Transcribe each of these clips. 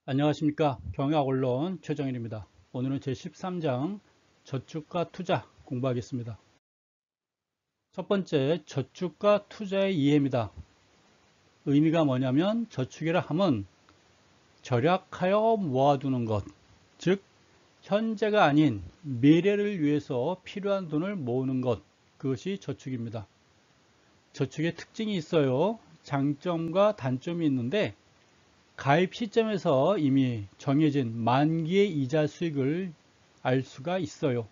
안녕하십니까. 경영언론 최정일입니다. 오늘은 제13장 저축과 투자 공부하겠습니다. 첫 번째, 저축과 투자의 이해입니다. 의미가 뭐냐면 저축이라 함은 절약하여 모아두는 것, 즉 현재가 아닌 미래를 위해서 필요한 돈을 모으는 것, 그것이 저축입니다. 저축의 특징이 있어요. 장점과 단점이 있는데 가입 시점에서 이미 정해진 만기의 이자 수익을 알 수가 있어요.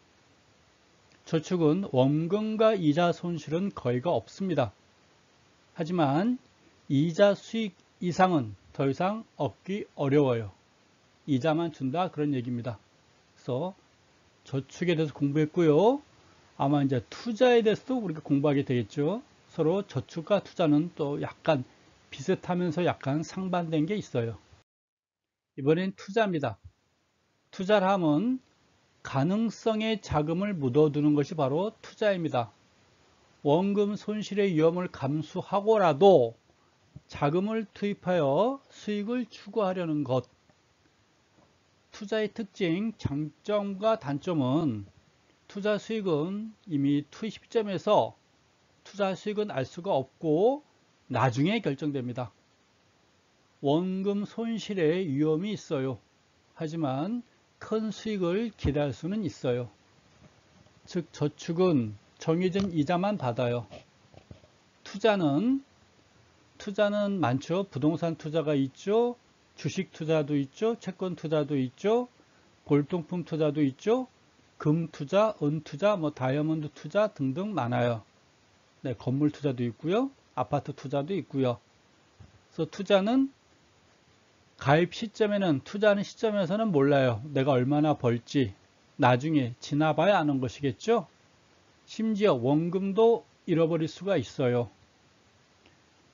저축은 원금과 이자 손실은 거의가 없습니다. 하지만 이자 수익 이상은 더 이상 얻기 어려워요. 이자만 준다 그런 얘기입니다. 그래서 저축에 대해서 공부했고요. 아마 이제 투자에 대해서도 우리가 공부하게 되겠죠. 서로 저축과 투자는 또 약간 비슷하면서 약간 상반된 게 있어요. 이번엔 투자입니다. 투자를 하면 가능성의 자금을 묻어두는 것이 바로 투자입니다. 원금 손실의 위험을 감수하고라도 자금을 투입하여 수익을 추구하려는 것. 투자의 특징, 장점과 단점은 투자 수익은 이미 투입 시점에서 투자 수익은 알 수가 없고 나중에 결정됩니다. 원금 손실의 위험이 있어요. 하지만 큰 수익을 기대할 수는 있어요. 즉 저축은 정해진 이자만 받아요. 투자는 많죠. 부동산 투자가 있죠. 주식 투자도 있죠. 채권 투자도 있죠. 골동품 투자도 있죠. 금 투자, 은 투자, 다이아몬드 투자 등등 많아요. 네, 건물 투자도 있고요. 아파트 투자도 있고요. 그래서 투자는 가입 시점에는 투자하는 시점에서는 몰라요. 내가 얼마나 벌지 나중에 지나봐야 아는 것이겠죠. 심지어 원금도 잃어버릴 수가 있어요.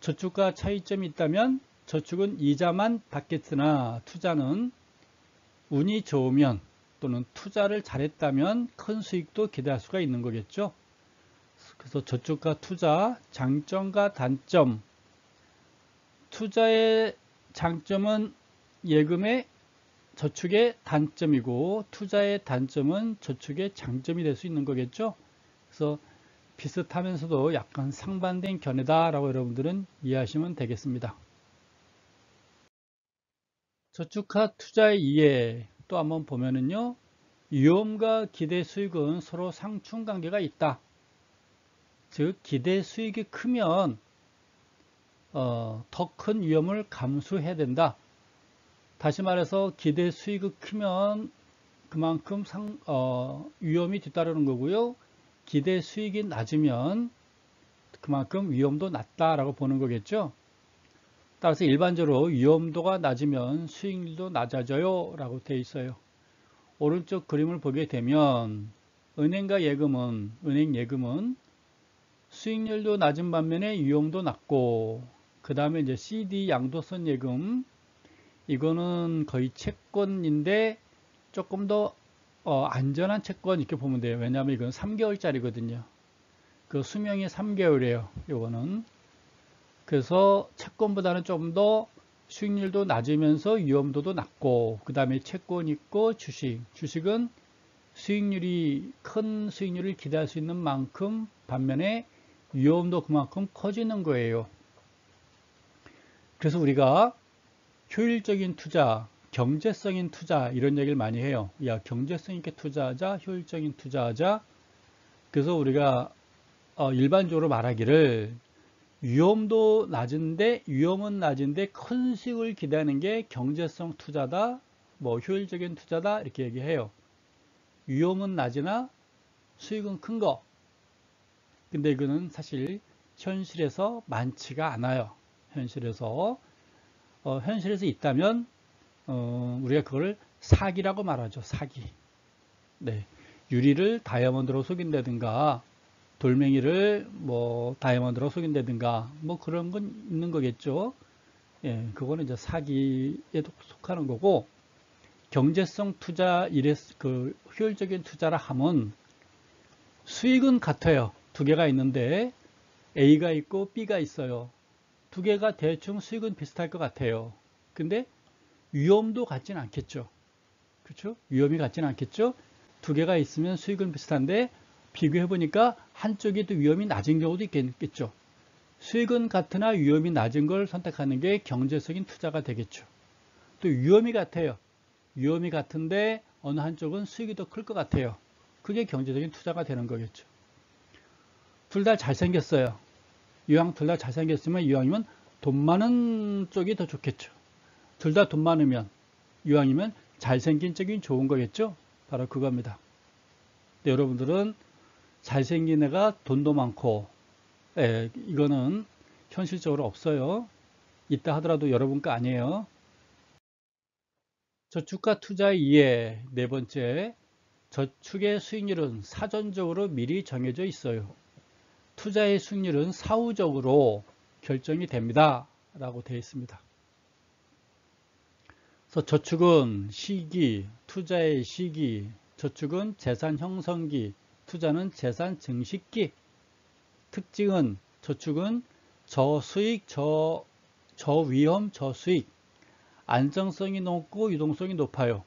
저축과 차이점이 있다면 저축은 이자만 받겠으나 투자는 운이 좋으면 또는 투자를 잘했다면 큰 수익도 기대할 수가 있는 거겠죠. 그래서 저축과 투자 장점과 단점. 투자의 장점은 예금의 저축의 단점이고 투자의 단점은 저축의 장점이 될 수 있는 거겠죠. 그래서 비슷하면서도 약간 상반된 견해다라고 여러분들은 이해하시면 되겠습니다. 저축과 투자의 이해 또 한번 보면은요. 위험과 기대 수익은 서로 상충 관계가 있다. 즉 기대 수익이 크면 더 큰 위험을 감수해야 된다. 다시 말해서 기대 수익이 크면 그만큼 위험이 뒤따르는 거고요. 기대 수익이 낮으면 그만큼 위험도 낮다라고 보는 거겠죠. 따라서 일반적으로 위험도가 낮으면 수익률도 낮아져요 라고 되어 있어요. 오른쪽 그림을 보게 되면 은행 예금은 수익률도 낮은 반면에 위험도 낮고 그 다음에 이제 CD 양도선 예금 이거는 거의 채권인데 조금 더 안전한 채권 이렇게 보면 돼요. 왜냐하면 이건 3개월짜리거든요. 그 수명이 3개월이에요. 이거는 그래서 채권보다는 좀 더 수익률도 낮으면서 위험도도 낮고 그 다음에 채권 있고 주식은 수익률이 큰 수익률을 기대할 수 있는 만큼 반면에 위험도 그만큼 커지는 거예요. 그래서 우리가 효율적인 투자, 경제성인 투자 이런 얘기를 많이 해요. 야, 경제성 있게 투자하자, 효율적인 투자하자. 그래서 우리가 일반적으로 말하기를 위험은 낮은데 큰 수익을 기대하는 게 경제성 투자다, 효율적인 투자다 이렇게 얘기해요. 위험은 낮으나 수익은 큰 거. 근데 이거는 사실 현실에서 많지가 않아요. 현실에서 있다면 우리가 그걸 사기라고 말하죠. 사기. 네. 유리를 다이아몬드로 속인다든가 돌멩이를 다이아몬드로 속인다든가 그런 건 있는 거겠죠. 예, 그거는 이제 사기에도 속하는 거고 경제성 투자 효율적인 투자라 하면 수익은 같아요. 두 개가 있는데 A가 있고 B가 있어요. 두 개가 대충 수익은 비슷할 것 같아요. 근데 위험도 같진 않겠죠. 그렇죠? 위험이 같진 않겠죠. 두 개가 있으면 수익은 비슷한데 비교해 보니까 한쪽이 더 위험이 낮은 경우도 있겠죠. 수익은 같으나 위험이 낮은 걸 선택하는 게 경제적인 투자가 되겠죠. 또 위험이 같아요. 위험이 같은데 어느 한쪽은 수익이 더 클 것 같아요. 그게 경제적인 투자가 되는 거겠죠. 둘 다 잘생겼어요. 이왕 둘 다 잘생겼으면 이왕이면 돈 많은 쪽이 더 좋겠죠. 둘 다 돈 많으면 이왕이면 잘생긴 쪽이 좋은 거겠죠. 바로 그겁니다. 근데 여러분들은 잘생긴 애가 돈도 많고 이거는 현실적으로 없어요. 있다 하더라도 여러분 거 아니에요. 저축과 투자의 이해. 네 번째, 저축의 수익률은 사전적으로 미리 정해져 있어요. 투자의 수익률은 사후적으로 결정이 됩니다. 라고 되어 있습니다. 그래서 저축은 시기, 투자의 시기, 저축은 재산 형성기, 투자는 재산 증식기. 특징은 저축은 저수익, 저위험, 저수익, 안정성이 높고 유동성이 높아요.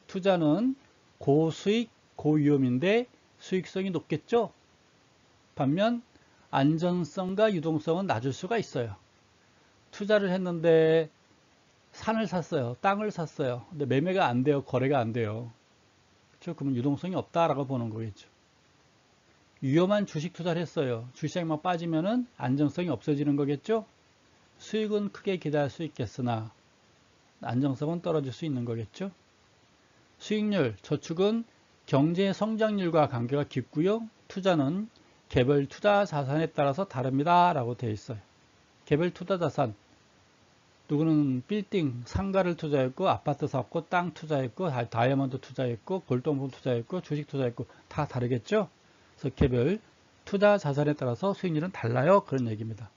투자는 고수익, 고위험인데 수익성이 높겠죠? 반면 안전성과 유동성은 낮을 수가 있어요. 투자를 했는데 산을 샀어요. 땅을 샀어요. 근데 매매가 안 돼요. 거래가 안 돼요. 그렇죠? 그러면 유동성이 없다라고 보는 거겠죠. 위험한 주식 투자를 했어요. 주식만 빠지면은 안정성이 없어지는 거겠죠? 수익은 크게 기대할 수 있겠으나 안정성은 떨어질 수 있는 거겠죠? 수익률, 저축은 경제 성장률과 관계가 깊고요. 투자는 개별 투자 자산에 따라서 다릅니다. 라고 되어 있어요. 개별 투자 자산, 누구는 빌딩, 상가를 투자했고 아파트 샀고 땅 투자했고 다이아몬드 투자했고 골동품 투자했고 주식 투자했고 다 다르겠죠? 그래서 개별 투자 자산에 따라서 수익률은 달라요. 그런 얘기입니다.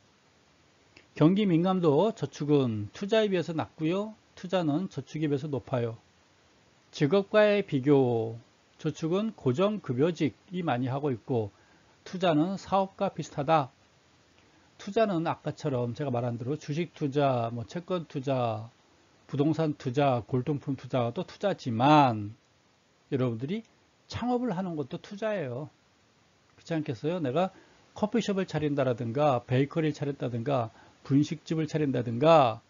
경기 민감도 저축은 투자에 비해서 낮고요. 투자는 저축에 비해서 높아요. 직업과의 비교, 저축은 고정급여직이 많이 하고 있고 투자는 사업과 비슷하다. 투자는 아까처럼 제가 말한 대로 주식 투자, 채권 투자, 부동산 투자, 골동품 투자도 투자지만 여러분들이 창업을 하는 것도 투자예요. 그렇지 않겠어요? 내가 커피숍을 차린다라든가 베이커리를 차린다든가 분식집을 차린다든가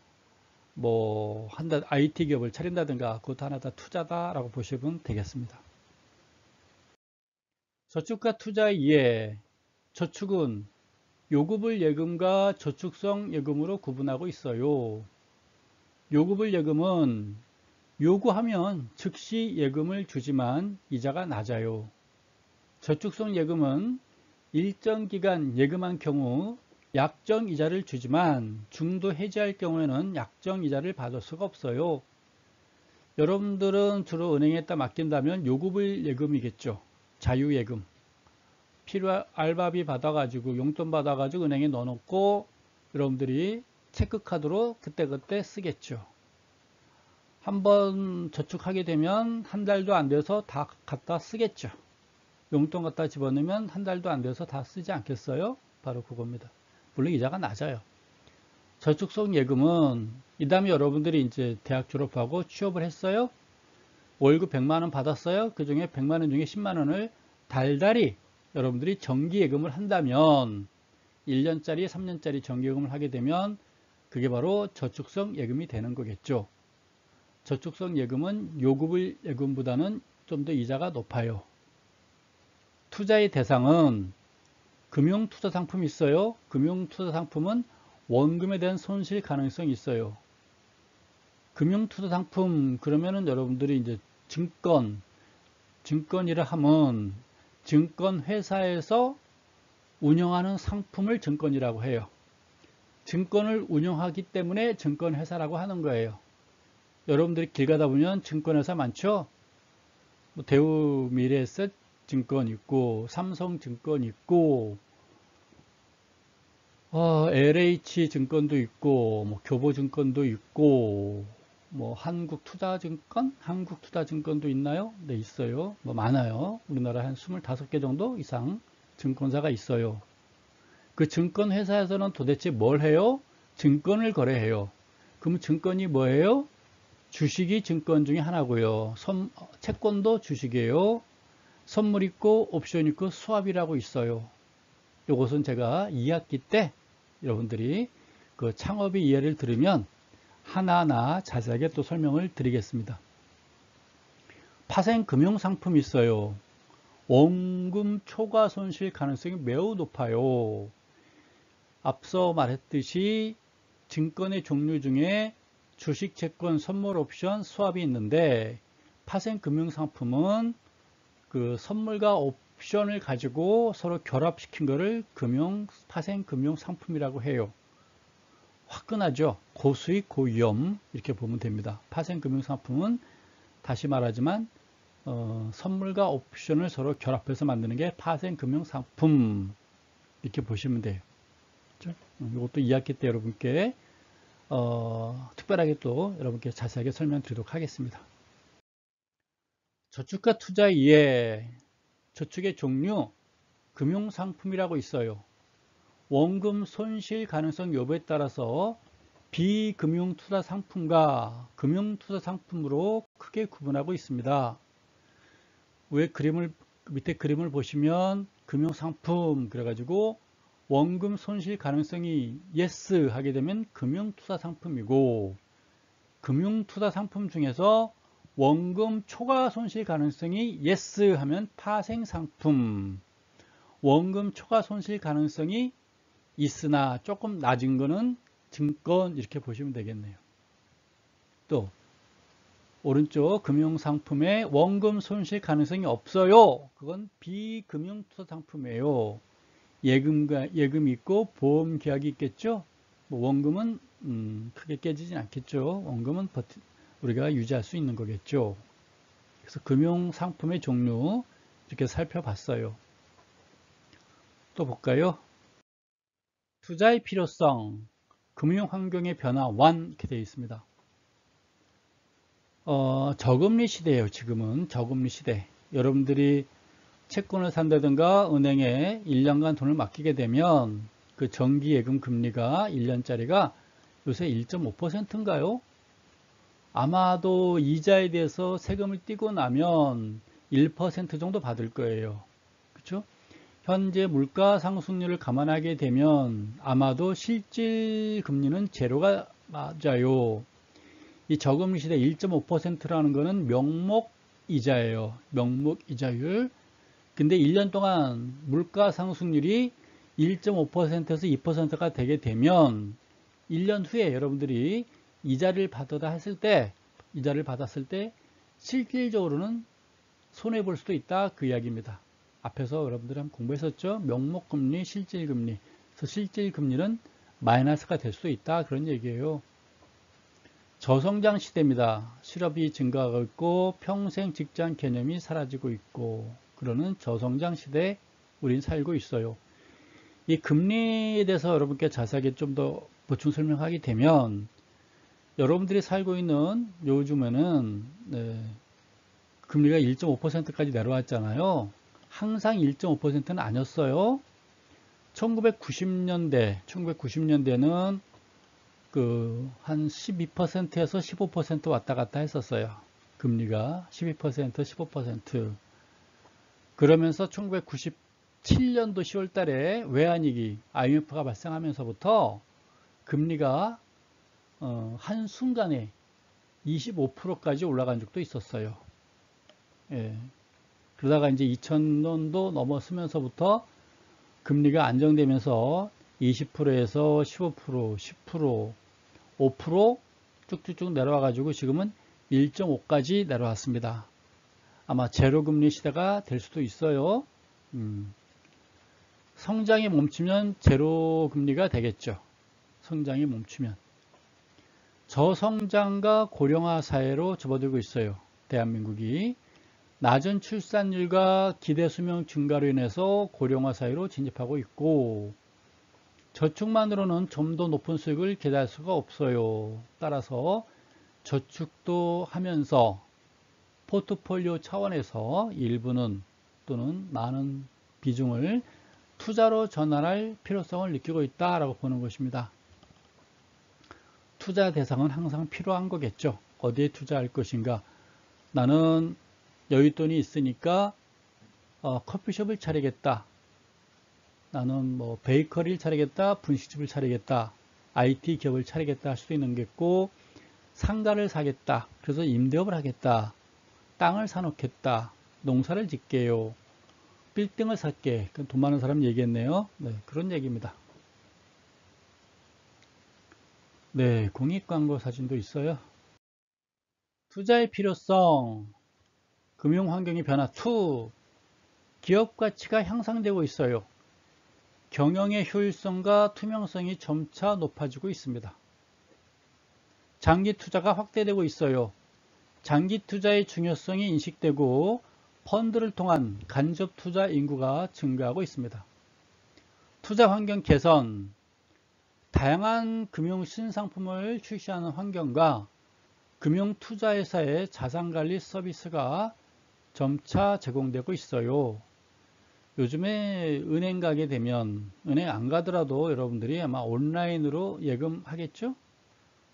IT 기업을 차린다든가 그것도 하나 다 투자다라고 보시면 되겠습니다. 저축과 투자의 이해. 저축은 요구불 예금과 저축성 예금으로 구분하고 있어요. 요구불 예금은 요구하면 즉시 예금을 주지만 이자가 낮아요. 저축성 예금은 일정 기간 예금한 경우 약정 이자를 주지만 중도 해지할 경우에는 약정 이자를 받을 수가 없어요. 여러분들은 주로 은행에다 맡긴다면 요구불 예금이겠죠. 자유예금. 알바비 받아가지고 용돈 받아가지고 은행에 넣어놓고 여러분들이 체크카드로 그때그때 쓰겠죠. 한번 저축하게 되면 한 달도 안 돼서 다 갖다 쓰겠죠. 용돈 갖다 집어넣으면 한 달도 안 돼서 다 쓰지 않겠어요? 바로 그겁니다. 물론 이자가 낮아요. 저축성 예금은 이 다음에 여러분들이 이제 대학 졸업하고 취업을 했어요. 월급 100만 원 받았어요. 그 중에 100만 원 중에 10만 원을 달달이 여러분들이 정기예금을 한다면 1년짜리, 3년짜리 정기예금을 하게 되면 그게 바로 저축성 예금이 되는 거겠죠. 저축성 예금은 요구불 예금보다는 좀 더 이자가 높아요. 투자의 대상은 금융투자상품이 있어요. 금융투자상품은 원금에 대한 손실 가능성이 있어요. 금융투자상품 그러면은 여러분들이 이제 증권이라 하면 증권회사에서 운영하는 상품을 증권이라고 해요. 증권을 운영하기 때문에 증권회사라고 하는 거예요. 여러분들이 길 가다 보면 증권회사 많죠? 대우 미래에셋 증권 있고 삼성증권 있고 LH 증권도 있고 교보증권도 있고 한국투자증권도 있나요? 네, 있어요. 많아요. 우리나라에 한 25개 정도 이상 증권사가 있어요. 그 증권회사에서는 도대체 뭘 해요? 증권을 거래해요. 그럼 증권이 뭐예요? 주식이 증권 중에 하나고요. 채권도 주식이에요. 선물 있고 옵션 있고 수합이라고 있어요. 이것은 제가 2학기 때 여러분들이 그 창업의 이해를 들으면 하나하나 자세하게 또 설명을 드리겠습니다. 파생 금융상품이 있어요. 원금 초과 손실 가능성이 매우 높아요. 앞서 말했듯이 증권의 종류 중에 주식, 채권, 선물, 옵션, 수합이 있는데 파생 금융상품은 그 선물과 옵션을 가지고 서로 결합시킨 것을 파생 금융상품이라고 해요. 화끈하죠. 고수익, 고위험 이렇게 보면 됩니다. 파생 금융상품은 다시 말하지만 선물과 옵션을 서로 결합해서 만드는 게 파생 금융상품 이렇게 보시면 돼요. 그렇죠? 이것도 2학기 때 여러분께 특별하게 또 여러분께 자세하게 설명드리도록 하겠습니다. 저축과 투자 이해, 저축의 종류, 금융상품이라고 있어요. 원금 손실 가능성 여부에 따라서 비금융투자 상품과 금융투자 상품으로 크게 구분하고 있습니다. 밑에 그림을 보시면 금융상품 그래가지고 원금 손실 가능성이 yes 하게 되면 금융투자 상품이고, 금융투자 상품 중에서 원금 초과 손실 가능성이 yes 하면 파생 상품, 원금 초과 손실 가능성이 있으나 조금 낮은 거는 증권 이렇게 보시면 되겠네요. 또 오른쪽 금융상품에 원금 손실 가능성이 없어요. 그건 비금융투자 상품이에요. 예금이 있고 보험 계약이 있겠죠. 원금은 크게 깨지진 않겠죠. 원금은 우리가 유지할 수 있는 거겠죠. 그래서 금융상품의 종류 이렇게 살펴봤어요. 또 볼까요? 투자의 필요성, 금융환경의 변화 1 이렇게 되어 있습니다. 저금리 시대예요. 지금은 저금리 시대. 여러분들이 채권을 산다든가 은행에 1년간 돈을 맡기게 되면 그 정기예금 금리가 1년짜리가 요새 1.5%인가요? 아마도 이자에 대해서 세금을 떼고 나면 1% 정도 받을 거예요. 그렇죠? 현재 물가 상승률을 감안하게 되면 아마도 실질 금리는 제로가 맞아요. 이 저금리 시대 1.5%라는 것은 명목 이자예요. 명목 이자율. 근데 1년 동안 물가 상승률이 1.5%에서 2%가 되게 되면 1년 후에 여러분들이 이자를 받았을 때 실질적으로는 손해볼 수도 있다 그 이야기입니다. 앞에서 여러분들이 한번 공부했었죠. 명목금리, 실질금리. 그래서 실질금리는 마이너스가 될 수도 있다 그런 얘기예요. 저성장 시대입니다. 실업이 증가하고 있고 평생 직장 개념이 사라지고 있고 그러는 저성장 시대에 우린 살고 있어요. 이 금리에 대해서 여러분께 자세하게 좀 더 보충 설명하게 되면 여러분들이 살고 있는 요즘에는 금리가 1.5%까지 내려왔잖아요. 항상 1.5%는 아니었어요. 1990년대는 한 12%에서 15% 왔다 갔다 했었어요. 금리가 12%, 15%. 그러면서 1997년도 10월 달에 외환위기, IMF가 발생하면서부터 금리가 한순간에 25%까지 올라간 적도 있었어요. 예. 그러다가 이제 2000년도 넘어서면서부터 금리가 안정되면서 20%에서 15%, 10%, 5% 쭉쭉쭉 내려와가지고 지금은 1.5까지 내려왔습니다. 아마 제로금리 시대가 될 수도 있어요. 성장이 멈추면 제로금리가 되겠죠. 성장이 멈추면. 저성장과 고령화 사회로 접어들고 있어요. 대한민국이. 낮은 출산율과 기대 수명 증가로 인해서 고령화 사회로 진입하고 있고 저축만으로는 좀 더 높은 수익을 기대할 수가 없어요. 따라서 저축도 하면서 포트폴리오 차원에서 일부는 또는 많은 비중을 투자로 전환할 필요성을 느끼고 있다라고 보는 것입니다. 투자 대상은 항상 필요한 거겠죠. 어디에 투자할 것인가? 나는 여윳돈이 있으니까 커피숍을 차리겠다. 나는 뭐 베이커리를 차리겠다. 분식집을 차리겠다. IT 기업을 차리겠다 할 수도 있는 거겠고, 상가를 사겠다. 그래서 임대업을 하겠다. 땅을 사놓겠다. 농사를 짓게요. 빌딩을 살게. 돈 많은 사람 얘기했네요. 네, 그런 얘기입니다. 네, 공익광고 사진도 있어요. 투자의 필요성, 금융환경의 변화 2, 기업 가치가 향상되고 있어요. 경영의 효율성과 투명성이 점차 높아지고 있습니다. 장기 투자가 확대되고 있어요. 장기 투자의 중요성이 인식되고 펀드를 통한 간접 투자 인구가 증가하고 있습니다. 투자 환경 개선, 다양한 금융 신상품을 출시하는 환경과 금융 투자회사의 자산관리 서비스가 점차 제공되고 있어요. 요즘에 은행 가게 되면, 은행 안 가더라도 여러분들이 아마 온라인으로 예금하겠죠?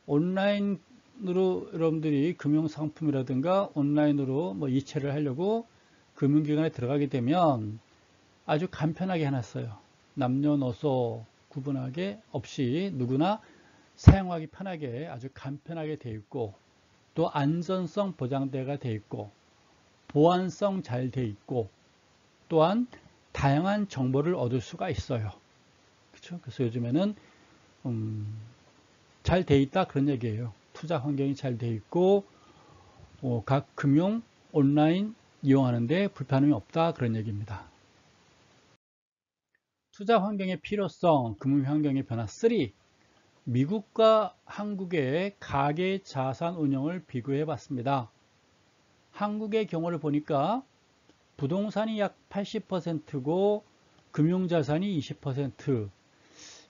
온라인으로 여러분들이 금융상품이라든가 온라인으로 뭐 이체를 하려고 금융기관에 들어가게 되면 아주 간편하게 해놨어요. 남녀노소 구분하게 없이 누구나 사용하기 편하게 아주 간편하게 되어 있고, 또 안전성 보장대가 되어 있고, 보안성 잘 되어 있고, 또한 다양한 정보를 얻을 수가 있어요. 그렇죠? 그래서 요즘에는 잘 돼 있다 그런 얘기예요. 투자 환경이 잘 돼 있고 각 금융 온라인 이용하는데 불편함이 없다 그런 얘기입니다. 투자 환경의 필요성, 금융 환경의 변화 3, 미국과 한국의 가계 자산 운용을 비교해 봤습니다. 한국의 경우를 보니까 부동산이 약 80%고 금융자산이 20%.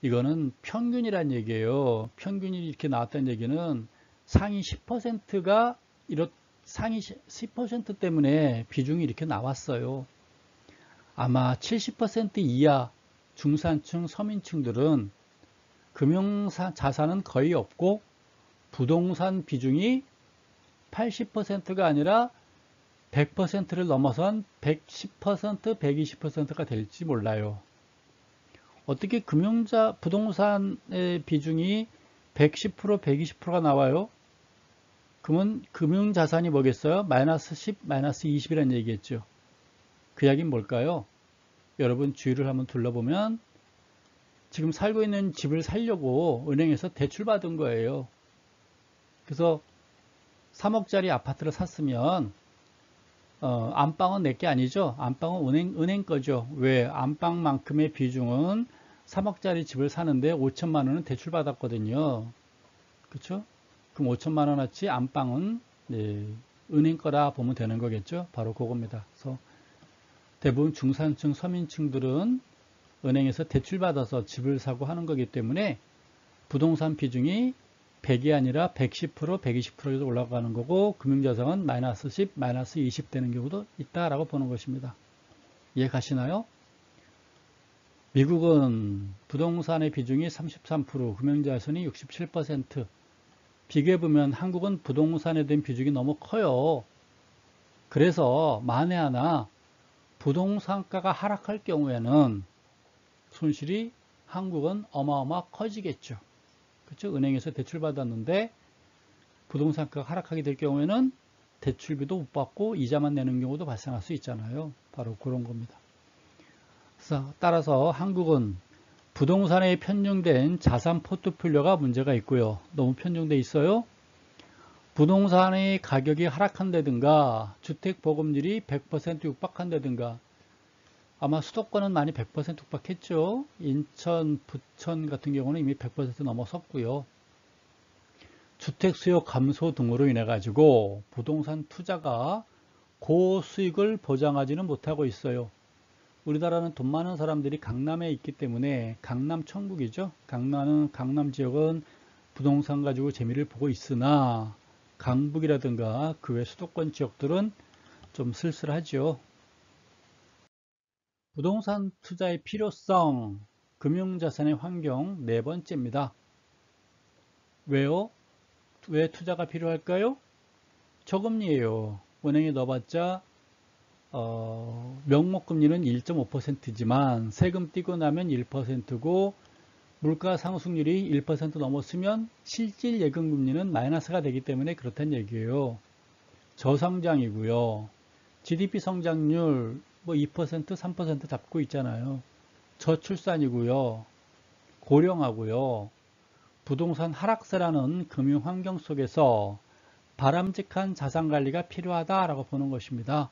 이거는 평균이란 얘기예요. 평균이 이렇게 나왔다는 얘기는 상위 10%가 상위 10% 때문에 비중이 이렇게 나왔어요. 아마 70% 이하 중산층, 서민층들은 금융자산은 거의 없고 부동산 비중이 80%가 아니라 100%를 넘어선 110%, 120%가 될지 몰라요. 어떻게 부동산의 비중이 110%, 120%가 나와요? 그러면 금융자산이 뭐겠어요? 마이너스 10, 마이너스 20이라는 얘기겠죠. 그 이야기는 뭘까요? 여러분 주위를 한번 둘러보면 지금 살고 있는 집을 살려고 은행에서 대출받은 거예요. 그래서 3억짜리 아파트를 샀으면 안방은 내게 아니죠. 안방은 은행 거죠. 왜? 안방만큼의 비중은 3억짜리 집을 사는데 5천만 원은 대출받았거든요. 그렇죠? 그럼 5천만 원어치 안방은 은행 거라 보면 되는 거겠죠. 바로 그겁니다. 그래서 대부분 중산층, 서민층들은 은행에서 대출받아서 집을 사고 하는 거기 때문에 부동산 비중이 100이 아니라 110%, 120%에도 올라가는 거고 금융자산은 마이너스 10, 마이너스 20 되는 경우도 있다라고 보는 것입니다. 이해 가시나요? 미국은 부동산의 비중이 33%, 금융자산이 67%. 비교해보면 한국은 부동산에 대한 비중이 너무 커요. 그래서 만에 하나 부동산가가 하락할 경우에는 손실이 한국은 어마어마 커지겠죠. 그렇죠? 은행에서 대출 받았는데 부동산가가 하락하게 될 경우에는 대출비도 못 받고 이자만 내는 경우도 발생할 수 있잖아요. 바로 그런 겁니다. 그래서 따라서 한국은 부동산에 편중된 자산 포트폴리오가 문제가 있고요. 너무 편중돼 있어요. 부동산의 가격이 하락한다든가 주택 보급률이 100% 육박한다든가, 아마 수도권은 많이 100% 육박했죠. 인천, 부천 같은 경우는 이미 100% 넘어섰고요. 주택 수요 감소 등으로 인해 가지고 부동산 투자가 고수익을 보장하지는 못하고 있어요. 우리나라는 돈 많은 사람들이 강남에 있기 때문에 강남 천국이죠. 강남 지역은 부동산 가지고 재미를 보고 있으나 강북이라든가 그 외 수도권 지역들은 좀 쓸쓸하죠. 부동산 투자의 필요성, 금융자산의 환경 네 번째입니다. 왜요? 왜 투자가 필요할까요? 저금리예요. 은행에 넣어봤자 명목금리는 1.5%지만 세금 떼고 나면 1%고 물가 상승률이 1% 넘었으면 실질 예금금리는 마이너스가 되기 때문에 그렇다는 얘기예요. 저성장이고요. GDP 성장률 뭐 2%, 3% 잡고 있잖아요. 저출산이고요. 고령하고요. 부동산 하락세라는 금융환경 속에서 바람직한 자산관리가 필요하다라고 보는 것입니다.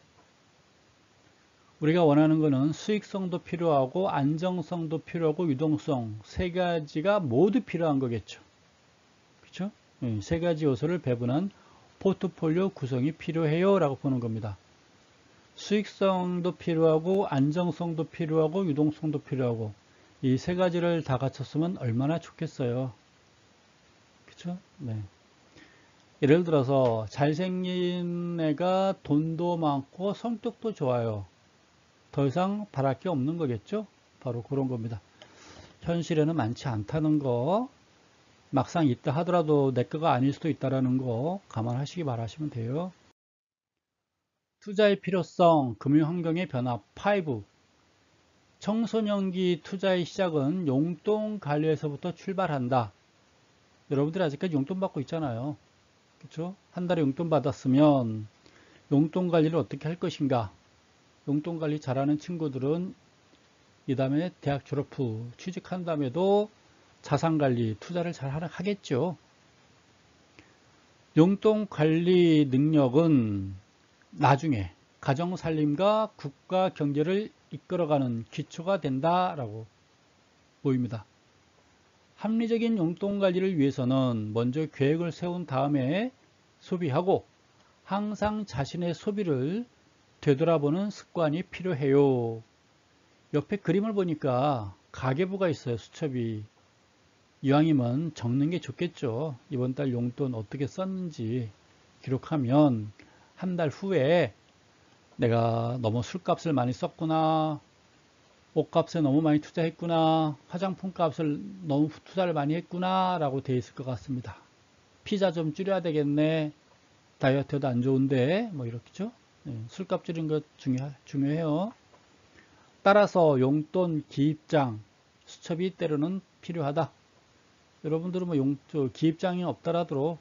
우리가 원하는 것은 수익성도 필요하고 안정성도 필요하고 유동성 세 가지가 모두 필요한 거겠죠. 그렇죠? 세 가지 요소를 배분한 포트폴리오 구성이 필요해요 라고 보는 겁니다. 수익성도 필요하고 안정성도 필요하고 유동성도 필요하고 이 세 가지를 다 갖췄으면 얼마나 좋겠어요. 그렇죠? 네. 예를 들어서 잘생긴 애가 돈도 많고 성격도 좋아요. 더 이상 바랄 게 없는 거겠죠? 바로 그런 겁니다. 현실에는 많지 않다는 거, 막상 있다 하더라도 내 거가 아닐 수도 있다는 거 감안하시기 바라시면 돼요. 투자의 필요성, 금융환경의 변화 5. 청소년기 투자의 시작은 용돈 관리에서부터 출발한다. 여러분들이 아직까지 용돈 받고 있잖아요. 그렇죠? 한 달에 용돈 받았으면 용돈 관리를 어떻게 할 것인가? 용돈 관리 잘하는 친구들은 이 다음에 대학 졸업 후 취직한 다음에도 자산 관리, 투자를 잘 하겠죠. 용돈 관리 능력은 나중에 가정 살림과 국가 경제를 이끌어가는 기초가 된다라고 보입니다. 합리적인 용돈 관리를 위해서는 먼저 계획을 세운 다음에 소비하고 항상 자신의 소비를 되돌아보는 습관이 필요해요. 옆에 그림을 보니까 가계부가 있어요. 수첩이. 이왕이면 적는 게 좋겠죠. 이번 달 용돈 어떻게 썼는지 기록하면 한 달 후에 내가 너무 술값을 많이 썼구나, 옷값에 너무 많이 투자했구나, 화장품 값을 너무 투자를 많이 했구나 라고 돼 있을 것 같습니다. 피자 좀 줄여야 되겠네, 다이어트도 안 좋은데, 뭐 이렇게죠. 술값 줄인 것 중요해요. 따라서 용돈 기입장 수첩이 때로는 필요하다. 여러분들은 뭐 기입장이 없더라도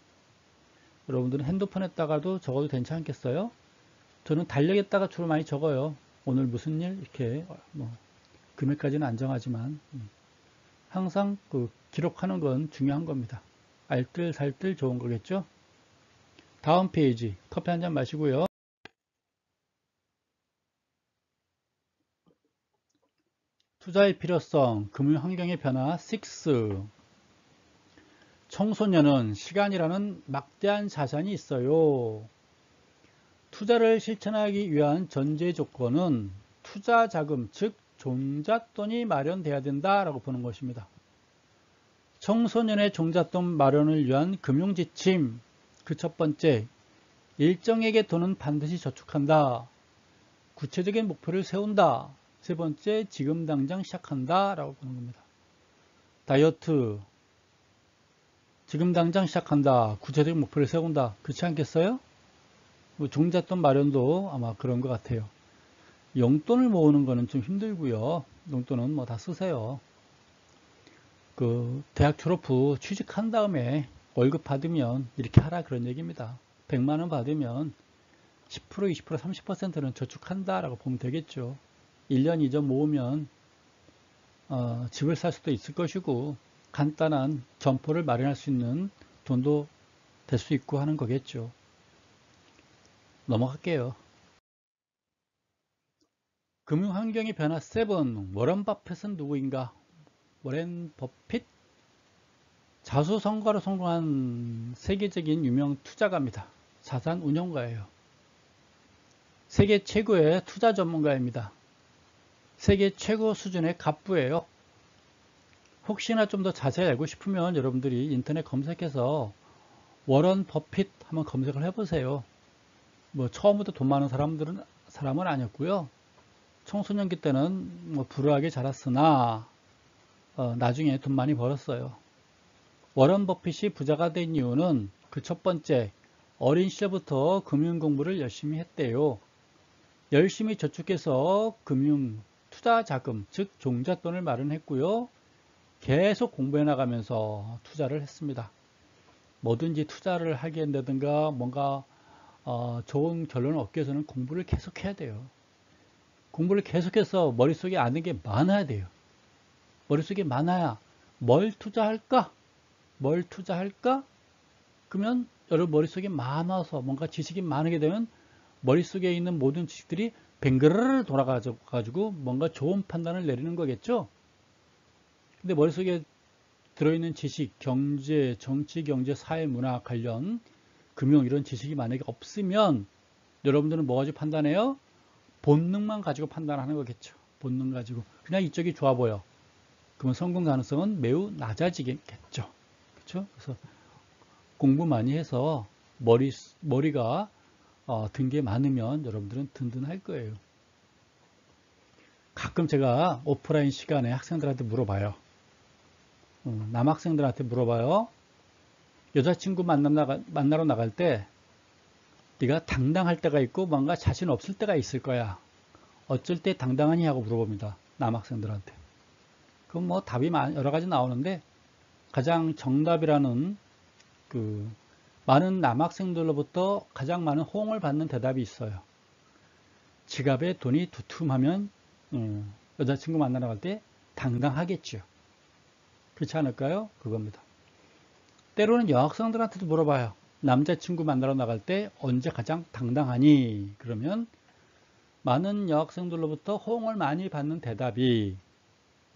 여러분들은 핸드폰에다가도 적어도 괜찮겠어요? 저는 달력에다가 주로 많이 적어요. 오늘 무슨 일 이렇게 뭐 금액까지는 안 정하지만 항상 그 기록하는 건 중요한 겁니다. 알뜰살뜰 좋은 거겠죠? 다음 페이지 커피 한 잔 마시고요. 투자의 필요성, 금융환경의 변화 6. 청소년은 시간이라는 막대한 자산이 있어요. 투자를 실천하기 위한 전제 조건은 투자 자금, 즉 종잣돈이 마련돼야 된다라고 보는 것입니다. 청소년의 종잣돈 마련을 위한 금융지침, 그 첫 번째, 일정액의 돈은 반드시 저축한다. 구체적인 목표를 세운다. 세 번째, 지금 당장 시작한다 라고 보는 겁니다. 다이어트, 지금 당장 시작한다. 구체적인 목표를 세운다. 그렇지 않겠어요? 종잣돈 마련도 아마 그런 것 같아요. 용돈을 모으는 거는 좀 힘들고요. 용돈은 뭐 다 쓰세요. 그 대학 졸업 후 취직한 다음에 월급 받으면 이렇게 하라 그런 얘기입니다. 100만 원 받으면 10%, 20%, 30%는 저축한다라고 보면 되겠죠. 1년 이전 모으면 집을 살 수도 있을 것이고 간단한 점포를 마련할 수 있는 돈도 될 수 있고 하는 거겠죠. 넘어갈게요. 금융환경의 변화 7. 워런 버핏은 누구인가? 워렌 버핏? 자수성가로 성공한 세계적인 유명 투자가입니다. 자산 운용가예요. 세계 최고의 투자 전문가입니다. 세계 최고 수준의 갑부예요. 혹시나 좀 더 자세히 알고 싶으면 여러분들이 인터넷 검색해서 워런 버핏 한번 검색을 해보세요. 뭐 처음부터 돈 많은 사람은 아니었고요. 청소년기 때는 뭐 불우하게 자랐으나 나중에 돈 많이 벌었어요. 워런 버핏이 부자가 된 이유는 그 첫 번째, 어린 시절부터 금융 공부를 열심히 했대요. 열심히 저축해서 금융 투자 자금, 즉 종잣돈을 마련했고요. 계속 공부해 나가면서 투자를 했습니다. 뭐든지 투자를 하게 된다든가 뭔가 좋은 결론을 얻기 위해서는 공부를 계속해야 돼요. 공부를 계속해서 머릿속에 아는 게 많아야 돼요. 머릿속에 많아야 뭘 투자할까? 뭘 투자할까? 그러면 여러분 머릿속에 많아서 뭔가 지식이 많게 되면 머릿속에 있는 모든 지식들이 뱅그르르 돌아가지고 뭔가 좋은 판단을 내리는 거겠죠? 근데 머릿속에 들어있는 지식, 경제, 정치, 경제, 사회, 문화 관련 금융 이런 지식이 만약에 없으면 여러분들은 뭐 가지고 판단해요? 본능만 가지고 판단하는 거겠죠. 본능 가지고. 그냥 이쪽이 좋아 보여. 그러면 성공 가능성은 매우 낮아지겠죠. 그렇죠? 그래서 공부 많이 해서 머리가 든 게 많으면 여러분들은 든든할 거예요. 가끔 제가 오프라인 시간에 학생들한테 물어봐요. 남학생들한테 물어봐요. 여자친구 만나러 나갈 때 네가 당당할 때가 있고 뭔가 자신 없을 때가 있을 거야. 어쩔 때 당당하니 하고 물어봅니다. 남학생들한테. 그럼 뭐 답이 여러 가지 나오는데 가장 정답이라는 그 많은 남학생들로부터 가장 많은 호응을 받는 대답이 있어요. 지갑에 돈이 두툼하면 여자친구 만나러 갈 때 당당하겠죠. 그렇지 않을까요? 그겁니다. 때로는 여학생들한테도 물어봐요. 남자친구 만나러 나갈 때 언제 가장 당당하니? 그러면 많은 여학생들로부터 호응을 많이 받는 대답이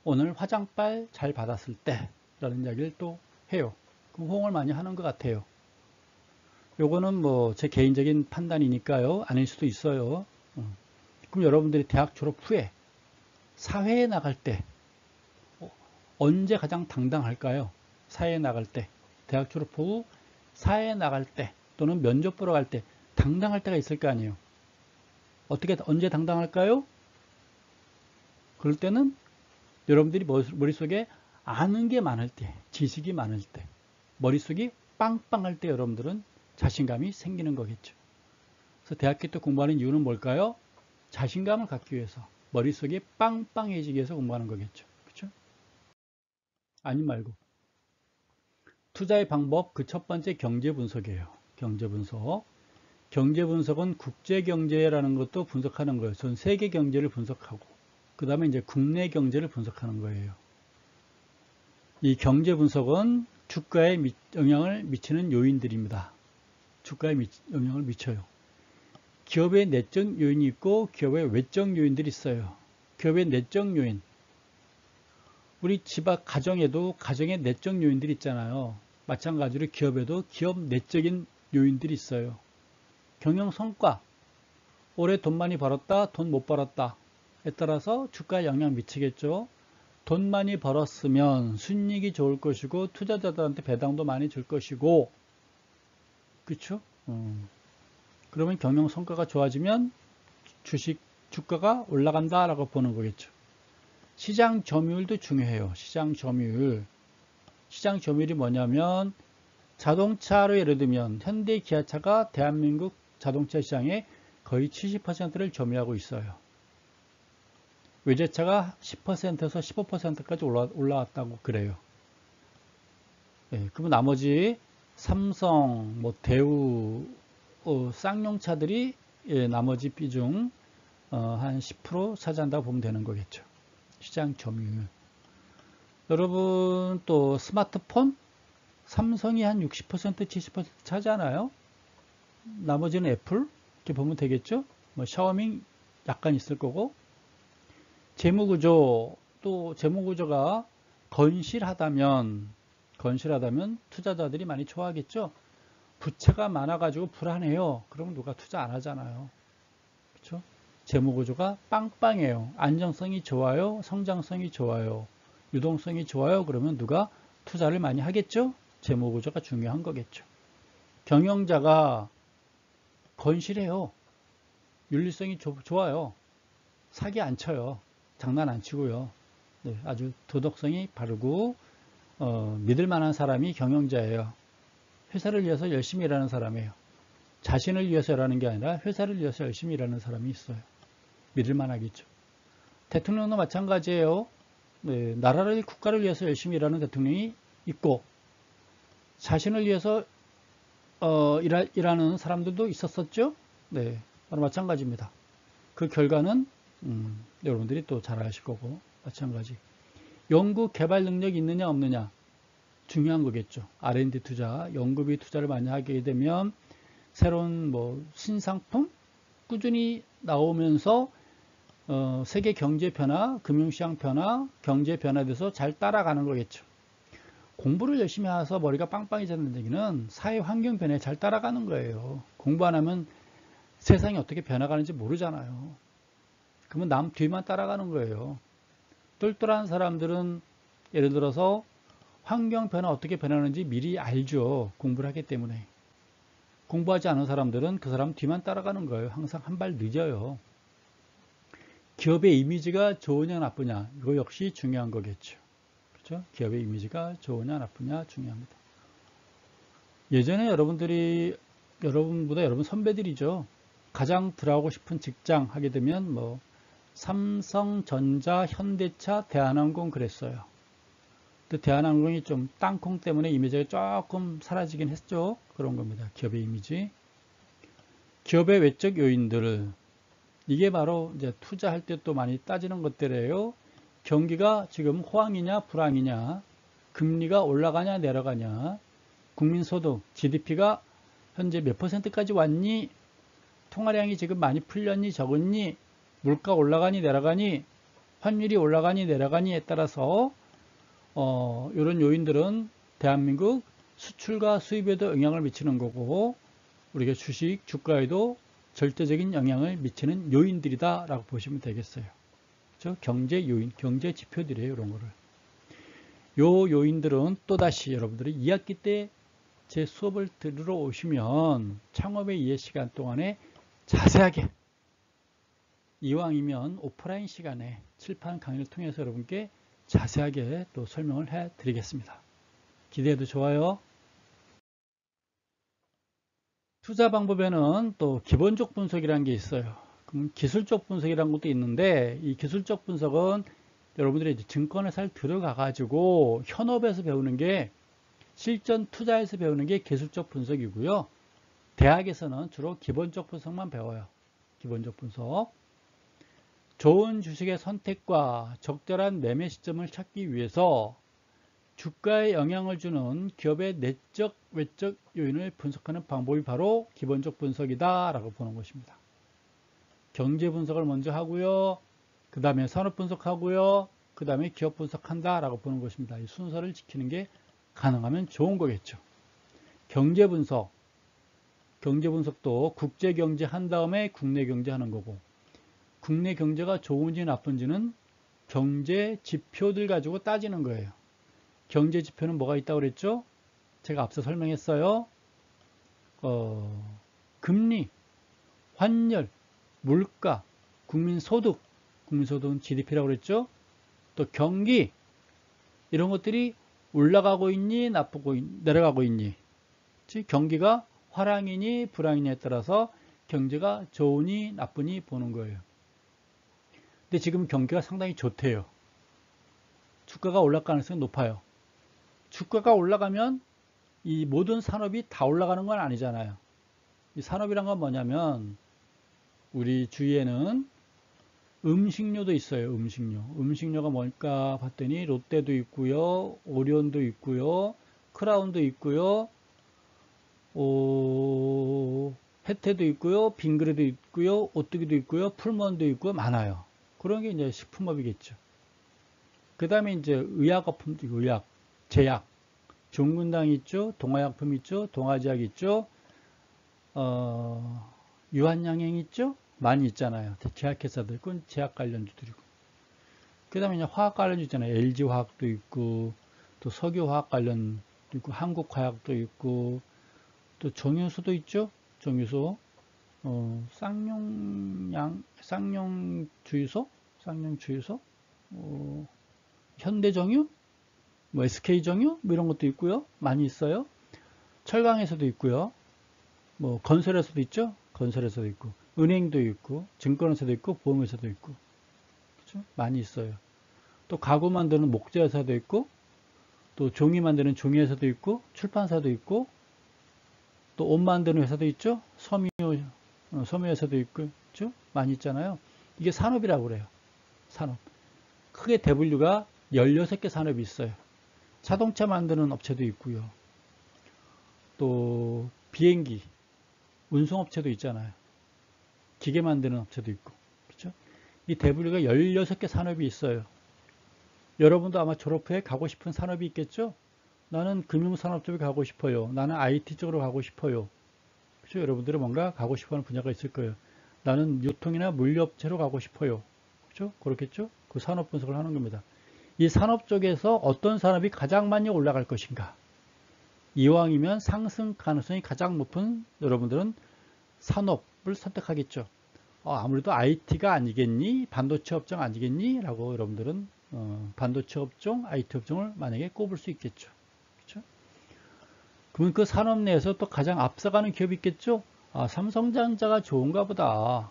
오늘 화장빨 잘 받았을 때 라는 이야기를 또 해요. 그럼 호응을 많이 하는 것 같아요. 요거는 뭐 제 개인적인 판단이니까요. 아닐 수도 있어요. 그럼 여러분들이 대학 졸업 후에 사회에 나갈 때 언제 가장 당당할까요? 사회에 나갈 때, 대학 졸업 후 사회에 나갈 때 또는 면접 보러 갈 때 당당할 때가 있을 거 아니에요. 언제 당당할까요? 그럴 때는 여러분들이 머릿속에 아는 게 많을 때, 지식이 많을 때, 머릿속이 빵빵할 때 여러분들은 자신감이 생기는 거겠죠. 그래서 대학교 때 공부하는 이유는 뭘까요? 자신감을 갖기 위해서, 머릿속이 빵빵해지기 위해서 공부하는 거겠죠. 그렇죠? 아니 말고. 투자의 방법 그 첫 번째 경제 분석이에요. 경제 분석. 경제 분석은 국제 경제라는 것도 분석하는 거예요. 전 세계 경제를 분석하고 그 다음에 이제 국내 경제를 분석하는 거예요. 이 경제 분석은 주가에 영향을 미치는 요인들입니다. 주가에 영향을 미쳐요. 기업의 내적 요인이 있고 기업의 외적 요인들이 있어요. 기업의 내적 요인. 우리 집안 가정에도 가정의 내적 요인들이 있잖아요. 마찬가지로 기업에도 기업 내적인 요인들이 있어요. 경영 성과. 올해 돈 많이 벌었다, 돈 못 벌었다에 따라서 주가에 영향 미치겠죠. 돈 많이 벌었으면 순이익이 좋을 것이고 투자자들한테 배당도 많이 줄 것이고 그렇죠? 그러면 경영 성과가 좋아지면 주가가 올라간다라고 보는 거겠죠. 시장 점유율도 중요해요. 시장 점유율. 시장 점유율이 뭐냐면 자동차로 예를 들면 현대 기아차가 대한민국 자동차 시장의 거의 70%를 점유하고 있어요. 외제차가 10%에서 15%까지 올라왔다고 그래요. 네, 그러면 나머지 삼성, 뭐 대우, 쌍용차들이 나머지 비중 한 10% 차지한다고 보면 되는 거겠죠. 시장 점유율. 여러분 또 스마트폰 삼성이 한 60%, 70% 차지하나요? 나머지는 애플 이렇게 보면 되겠죠. 뭐 샤오미 약간 있을 거고 재무구조 또 재무구조가 건실하다면 투자자들이 많이 좋아하겠죠. 부채가 많아가지고 불안해요. 그러면 누가 투자 안 하잖아요. 그렇죠? 재무구조가 빵빵해요. 안정성이 좋아요. 성장성이 좋아요. 유동성이 좋아요. 그러면 누가 투자를 많이 하겠죠? 재무구조가 중요한 거겠죠. 경영자가 건실해요. 윤리성이 좋아요. 사기 안 쳐요. 장난 안 치고요. 네, 아주 도덕성이 바르고 믿을 만한 사람이 경영자예요. 회사를 위해서 열심히 일하는 사람이에요. 자신을 위해서 일하는 게 아니라 회사를 위해서 열심히 일하는 사람이 있어요. 믿을만 하겠죠. 대통령도 마찬가지예요. 네, 나라를, 국가를 위해서 열심히 일하는 대통령이 있고, 자신을 위해서 일하는 사람들도 있었었죠. 네, 바로 마찬가지입니다. 그 결과는 여러분들이 또 잘 아실 거고, 마찬가지. 연구 개발 능력이 있느냐 없느냐 중요한 거겠죠. R&D 투자, 연구비 투자를 많이 하게 되면 새로운 뭐 신상품 꾸준히 나오면서 세계 경제 변화, 금융시장 변화, 경제 변화에 대해서 잘 따라가는 거겠죠. 공부를 열심히 해서 머리가 빵빵해지는 얘기는 사회 환경 변화에 잘 따라가는 거예요. 공부 안 하면 세상이 어떻게 변화가는지 모르잖아요. 그러면 남 뒤만 따라가는 거예요. 똘똘한 사람들은 예를 들어서 환경 변화 어떻게 변하는지 미리 알죠. 공부를 하기 때문에. 공부하지 않은 사람들은 그 사람 뒤만 따라가는 거예요. 항상 한 발 늦어요. 기업의 이미지가 좋으냐 나쁘냐 이거 역시 중요한 거겠죠. 그렇죠? 기업의 이미지가 좋으냐 나쁘냐 중요합니다. 예전에 여러분보다 여러분 선배들이죠. 가장 들어가고 싶은 직장 하게 되면 뭐 삼성전자, 현대차, 대한항공 그랬어요. 근데 대한항공이 좀 땅콩 때문에 이미지가 조금 사라지긴 했죠. 그런 겁니다. 기업의 이미지. 기업의 외적 요인들을 이게 바로 이제 투자할 때 또 많이 따지는 것들이에요. 경기가 지금 호황이냐 불황이냐, 금리가 올라가냐 내려가냐, 국민소득, GDP가 현재 몇 %까지 왔니, 통화량이 지금 많이 풀렸니 적었니, 물가 올라가니 내려가니, 환율이 올라가니 내려가니에 따라서 이런 요인들은 대한민국 수출과 수입에도 영향을 미치는 거고 우리가 주식, 주가에도 절대적인 영향을 미치는 요인들이다 라고 보시면 되겠어요. 그렇죠? 경제 요인, 경제 지표들이에요. 이런 거를. 요 요인들은 또다시 여러분들이 2학기 때 제 수업을 들으러 오시면 창업의 이해 시간 동안에 자세하게 이왕이면 오프라인 시간에 칠판 강의를 통해서 여러분께 자세하게 또 설명을 해 드리겠습니다. 기대해도 좋아요. 투자 방법에는 또 기본적 분석이라는 게 있어요. 그럼 기술적 분석이라는 것도 있는데 이 기술적 분석은 여러분들이 이제 증권회사를 들어가 가지고 현업에서 배우는 게 실전 투자에서 배우는 게 기술적 분석이고요. 대학에서는 주로 기본적 분석만 배워요. 기본적 분석. 좋은 주식의 선택과 적절한 매매 시점을 찾기 위해서 주가에 영향을 주는 기업의 내적, 외적 요인을 분석하는 방법이 바로 기본적 분석이다 라고 보는 것입니다. 경제 분석을 먼저 하고요. 그 다음에 산업 분석하고요. 그 다음에 기업 분석한다 라고 보는 것입니다. 이 순서를 지키는 게 가능하면 좋은 거겠죠. 경제 분석도 국제 경제 한 다음에 국내 경제 하는 거고 국내 경제가 좋은지 나쁜지는 경제 지표들 가지고 따지는 거예요. 경제 지표는 뭐가 있다고 그랬죠? 제가 앞서 설명했어요. 금리, 환율, 물가, 국민소득, 국민소득은 GDP라고 그랬죠? 또 경기, 이런 것들이 올라가고 있니, 내려가고 있니? 즉 경기가 화랑이니 불황이냐에 따라서 경제가 좋으니 나쁘니 보는 거예요. 근데 지금 경기가 상당히 좋대요. 주가가 올라갈 가능성이 높아요. 주가가 올라가면 이 모든 산업이 다 올라가는 건 아니잖아요. 이 산업이란 건 뭐냐면 우리 주위에는 음식료도 있어요. 음식료가 뭘까 봤더니 롯데도 있고요. 오리온도 있고요. 크라운도 있고요. 혜태도 있고요. 빙그레도 있고요. 오뚜기도 있고요. 풀무원도 있고요. 많아요. 그런 게 이제 식품업이겠죠. 그 다음에 이제 의약업품도 있고, 제약, 종근당 있죠. 동화약품 있죠. 동화제약 있죠. 유한양행 있죠. 많이 있잖아요. 제약회사들, 그건 제약 관련주들이고. 그 다음에 이제 화학 관련주 있잖아요. LG화학도 있고, 또 석유화학 관련도 있고, 한국화학도 있고, 또 정유소도 있죠. 정유소, 쌍용주유소, 현대정유, 뭐 SK정유, 뭐 이런 것도 있고요. 많이 있어요. 철강에서도 있고요. 뭐 건설에서도 있죠. 건설에서도 있고, 은행도 있고, 증권회사도 있고, 보험회사도 있고, 그렇죠? 많이 있어요. 또 가구 만드는 목재회사도 있고, 또 종이 만드는 종이회사도 있고, 출판사도 있고, 또 옷 만드는 회사도 있죠. 섬유회사도 있고, 그렇죠? 많이 있잖아요. 이게 산업이라고 그래요. 산업. 크게 대분류가 16개 산업이 있어요. 자동차 만드는 업체도 있고요. 또 비행기, 운송업체도 있잖아요. 기계 만드는 업체도 있고. 그렇죠? 이 대분류가 16개 산업이 있어요. 여러분도 아마 졸업 후에 가고 싶은 산업이 있겠죠? 나는 금융산업 쪽에 가고 싶어요. 나는 IT 쪽으로 가고 싶어요. 그렇죠? 여러분들은 뭔가 가고 싶어하는 분야가 있을 거예요. 나는 유통이나 물류업체로 가고 싶어요. 그렇죠? 그렇겠죠? 그 산업 분석을 하는 겁니다. 이 산업 쪽에서 어떤 산업이 가장 많이 올라갈 것인가? 이왕이면 상승 가능성이 가장 높은 여러분들은 산업을 선택하겠죠. 아무래도 IT가 아니겠니? 반도체 업종 아니겠니? 라고 여러분들은 반도체 업종, IT 업종을 만약에 꼽을 수 있겠죠. 그렇죠? 그러면 그 산업 내에서 또 가장 앞서가는 기업이 있겠죠? 삼성전자가 좋은가 보다.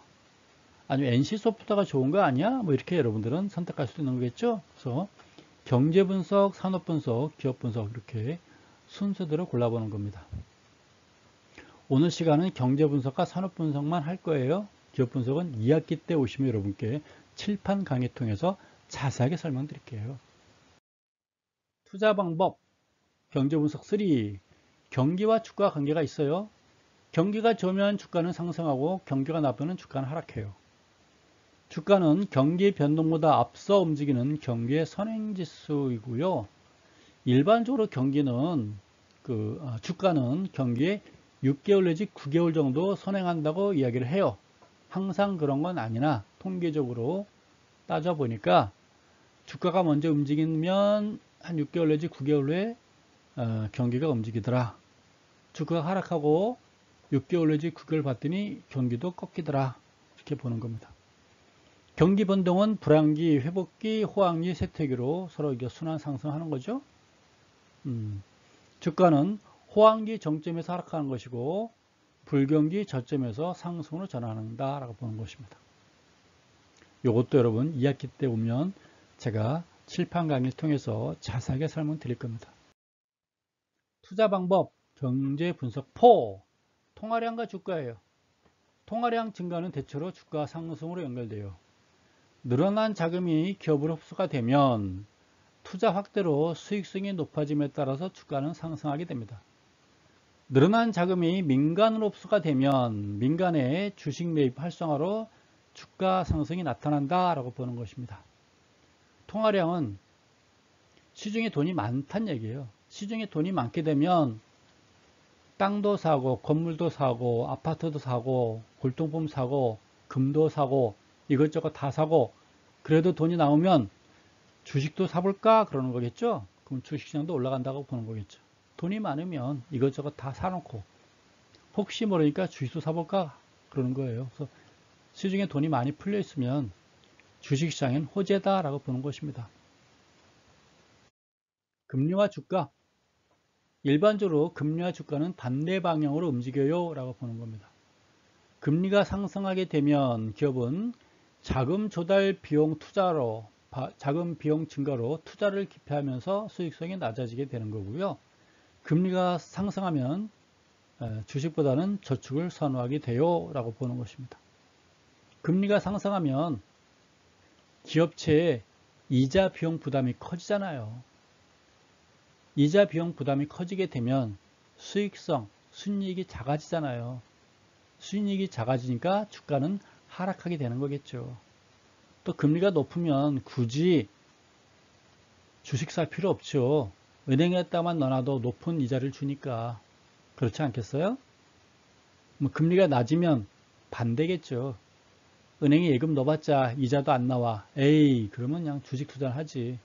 아니면 NC소프트가 좋은 거 아니야? 뭐 이렇게 여러분들은 선택할 수 있는 거겠죠? 그래서 경제 분석, 산업 분석, 기업 분석 이렇게 순서대로 골라보는 겁니다. 오늘 시간은 경제 분석과 산업 분석만 할 거예요. 기업 분석은 2학기 때 오시면 여러분께 칠판 강의 통해서 자세하게 설명드릴게요. 투자 방법, 경제 분석 3. 경기와 주가 관계가 있어요. 경기가 좋으면 주가는 상승하고 경기가 나쁘면 주가는 하락해요. 주가는 경기 변동보다 앞서 움직이는 경기의 선행지수이고요. 일반적으로 주가는 경기에 6개월 내지 9개월 정도 선행한다고 이야기를 해요. 항상 그런 건 아니나 통계적으로 따져보니까 주가가 먼저 움직이면 한 6개월 내지 9개월 후에 경기가 움직이더라. 주가가 하락하고 6개월 내지 9개월 봤더니 경기도 꺾이더라. 이렇게 보는 겁니다. 경기 변동은 불황기, 회복기, 호황기, 쇠퇴기로 서로 이게 순환 상승하는 거죠. 주가는 호황기 정점에서 하락하는 것이고 불경기 저점에서 상승으로 전환한다라고 보는 것입니다. 이것도 여러분 2학기 때 오면 제가 칠판 강의를 통해서 자세하게 설명드릴 겁니다. 투자 방법, 경제 분석 4. 통화량과 주가예요. 통화량 증가는 대체로 주가 상승으로 연결돼요. 늘어난 자금이 기업으로 흡수가 되면 투자 확대로 수익성이 높아짐에 따라서 주가는 상승하게 됩니다. 늘어난 자금이 민간으로 흡수가 되면 민간의 주식 매입 활성화로 주가 상승이 나타난다라고 보는 것입니다. 통화량은 시중에 돈이 많다는 얘기예요. 시중에 돈이 많게 되면 땅도 사고 건물도 사고 아파트도 사고 골동품 사고 금도 사고 이것저것 다 사고 그래도 돈이 나오면 주식도 사볼까 그러는 거겠죠. 그럼 주식시장도 올라간다고 보는 거겠죠. 돈이 많으면 이것저것 다 사놓고 혹시 모르니까 주식도 사볼까 그러는 거예요. 그래서 시중에 돈이 많이 풀려 있으면 주식시장엔 호재다라고 보는 것입니다. 금리와 주가, 일반적으로 금리와 주가는 반대 방향으로 움직여요 라고 보는 겁니다. 금리가 상승하게 되면 기업은 자금 조달 비용 투자로 자금 비용 증가로 투자를 기피하면서 수익성이 낮아지게 되는 거고요. 금리가 상승하면 주식보다는 저축을 선호하게 돼요 라고 보는 것입니다. 금리가 상승하면 기업체의 이자 비용 부담이 커지잖아요. 이자 비용 부담이 커지게 되면 수익성, 순이익이 작아지잖아요. 순이익이 작아지니까 주가는 하락하게 되는 거겠죠. 또 금리가 높으면 굳이 주식 살 필요 없죠. 은행에다만 넣어놔도 높은 이자를 주니까. 그렇지 않겠어요? 뭐 금리가 낮으면 반대겠죠. 은행에 예금 넣어봤자 이자도 안 나와. 에이, 그러면 그냥 주식 투자를 하지.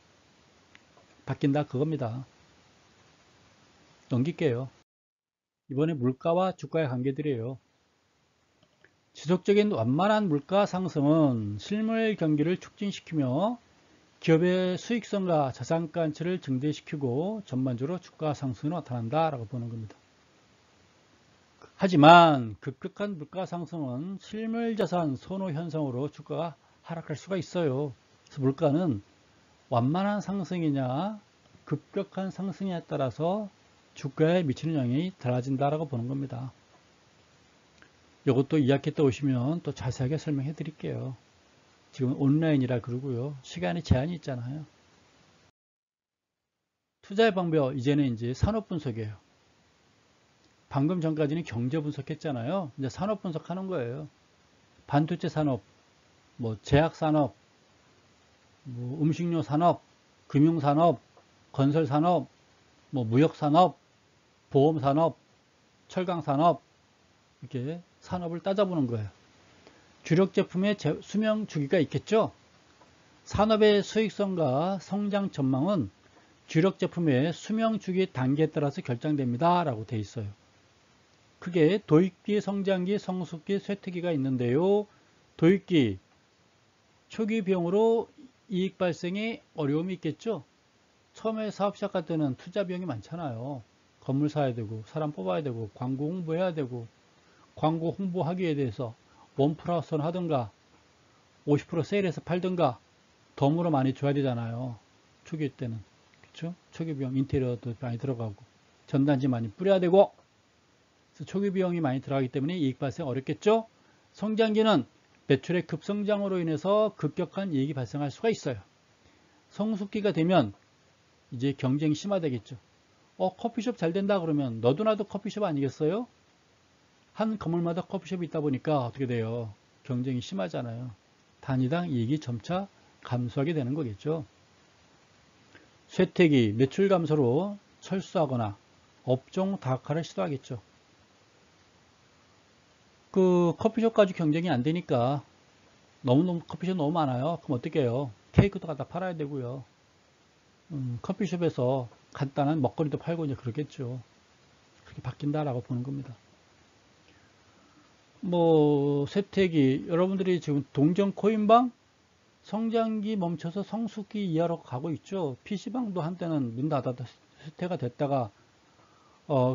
바뀐다 그겁니다. 넘길게요. 이번에 물가와 주가의 관계들이에요. 지속적인 완만한 물가 상승은 실물 경기를 촉진시키며 기업의 수익성과 자산 가치를 증대시키고 전반적으로 주가 상승이 나타난다라고 보는 겁니다. 하지만 급격한 물가 상승은 실물자산 선호 현상으로 주가가 하락할 수가 있어요. 그래서 물가는 완만한 상승이냐 급격한 상승에 따라서 주가에 미치는 영향이 달라진다라고 보는 겁니다. 이것도 2학기 때 오시면 또 자세하게 설명해 드릴게요. 지금 온라인이라 그러고요. 시간이 제한이 있잖아요. 투자의 방법, 이제는 이제 산업 분석이에요. 방금 전까지는 경제 분석했잖아요. 이제 산업 분석하는 거예요. 반도체 산업, 뭐 제약 산업, 뭐 음식료 산업, 금융 산업, 건설 산업, 뭐 무역 산업, 보험 산업, 철강 산업, 이렇게 산업을 따져보는 거예요. 주력 제품의 수명 주기가 있겠죠. 산업의 수익성과 성장 전망은 주력 제품의 수명 주기 단계에 따라서 결정됩니다 라고 되어 있어요. 크게 도입기, 성장기, 성숙기, 쇠퇴기가 있는데요. 도입기, 초기 비용으로 이익 발생에 어려움이 있겠죠. 처음에 사업 시작할 때는 투자 비용이 많잖아요. 건물 사야 되고 사람 뽑아야 되고 광고 홍보해야 되고 광고 홍보하기에 대해서 원 플러스 원 하든가 50% 세일해서 팔든가 덤으로 많이 줘야 되잖아요. 초기 때는. 그렇죠? 초기 비용 인테리어도 많이 들어가고 전단지 많이 뿌려야 되고 그래서 초기 비용이 많이 들어가기 때문에 이익 발생 어렵겠죠. 성장기는 매출의 급성장으로 인해서 급격한 이익이 발생할 수가 있어요. 성숙기가 되면 이제 경쟁이 심화되겠죠. 커피숍 잘 된다 그러면 너도 나도 커피숍 아니겠어요? 한 건물마다 커피숍이 있다 보니까 어떻게 돼요? 경쟁이 심하잖아요. 단위당 이익이 점차 감소하게 되는 거겠죠. 쇠퇴기, 매출 감소로 철수하거나 업종 다각화를 시도하겠죠. 그 커피숍 가지고 경쟁이 안 되니까 너무 커피숍 너무 많아요. 그럼 어떻게 해요? 케이크도 갖다 팔아야 되고요. 커피숍에서 간단한 먹거리도 팔고 이제 그러겠죠. 그렇게 바뀐다라고 보는 겁니다. 뭐 쇠퇴기, 여러분들이 지금 동전 코인방 성장기 멈춰서 성숙기 이하로 가고 있죠. PC방도 한때는 문 닫아서 쇠퇴가 됐다가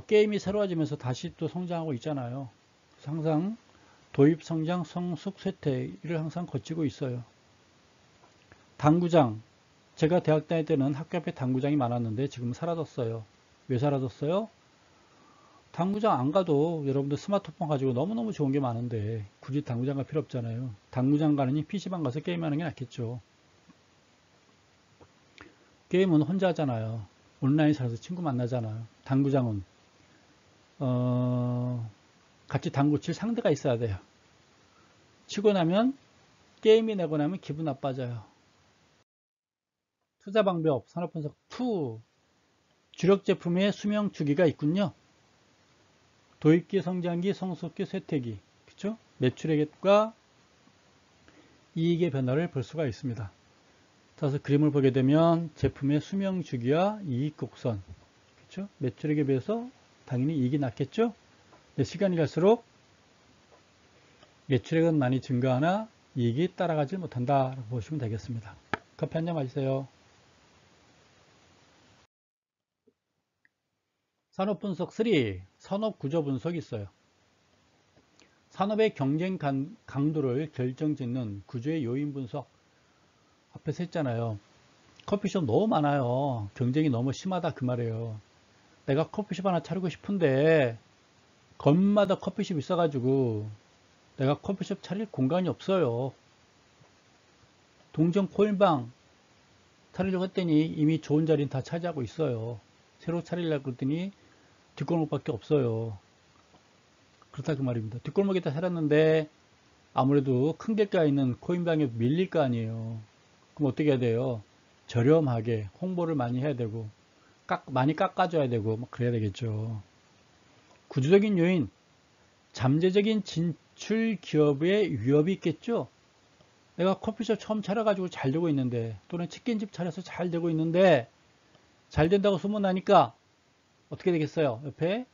게임이 새로워지면서 다시 또 성장하고 있잖아요. 그래서 항상 도입, 성장, 성숙, 쇠퇴를 항상 거치고 있어요. 당구장, 제가 대학 다닐 때는 학교 앞에 당구장이 많았는데 지금은 사라졌어요. 왜 사라졌어요? 당구장 안 가도 여러분들 스마트폰 가지고 너무너무 좋은 게 많은데 굳이 당구장 갈 필요 없잖아요. 당구장 가느니 PC방 가서 게임하는 게 낫겠죠. 게임은 혼자 하잖아요. 온라인에서 친구 만나잖아요. 당구장은 같이 당구 칠 상대가 있어야 돼요. 치고 나면 게임이 내고 나면 기분 나빠져요. 투자 방법, 산업분석 2. 주력 제품의 수명 주기가 있군요. 도입기, 성장기, 성숙기, 쇠퇴기. 그렇죠? 매출액과 이익의 변화를 볼 수가 있습니다. 따라서 그림을 보게 되면 제품의 수명 주기와 이익 곡선. 그렇죠? 매출액에 비해서 당연히 이익이 낮겠죠? 시간이 갈수록 매출액은 많이 증가하나 이익이 따라가지 못한다라고 보시면 되겠습니다. 커피 한 잔 마시세요. 산업분석 3, 산업구조 분석이 있어요. 산업의 경쟁 강도를 결정짓는 구조의 요인 분석. 앞에서 했잖아요. 커피숍 너무 많아요. 경쟁이 너무 심하다 그 말이에요. 내가 커피숍 하나 차리고 싶은데 건마다 커피숍 있어가지고 내가 커피숍 차릴 공간이 없어요. 동전 코인방 차리려고 했더니 이미 좋은 자리는 다 차지하고 있어요. 새로 차리려고 했더니 뒷골목밖에 없어요. 그렇다 그 말입니다. 뒷골목에다 차렸는데 아무래도 큰 길가에 있는 코인방에 밀릴 거 아니에요. 그럼 어떻게 해야 돼요? 저렴하게 홍보를 많이 해야 되고 많이 깎아줘야 되고 막 그래야 되겠죠. 구조적인 요인, 잠재적인 진출 기업의 위협이 있겠죠. 내가 커피숍 처음 차려가지고 잘 되고 있는데 또는 치킨집 차려서 잘 되고 있는데 잘 된다고 소문나니까 어떻게 되겠어요? 옆에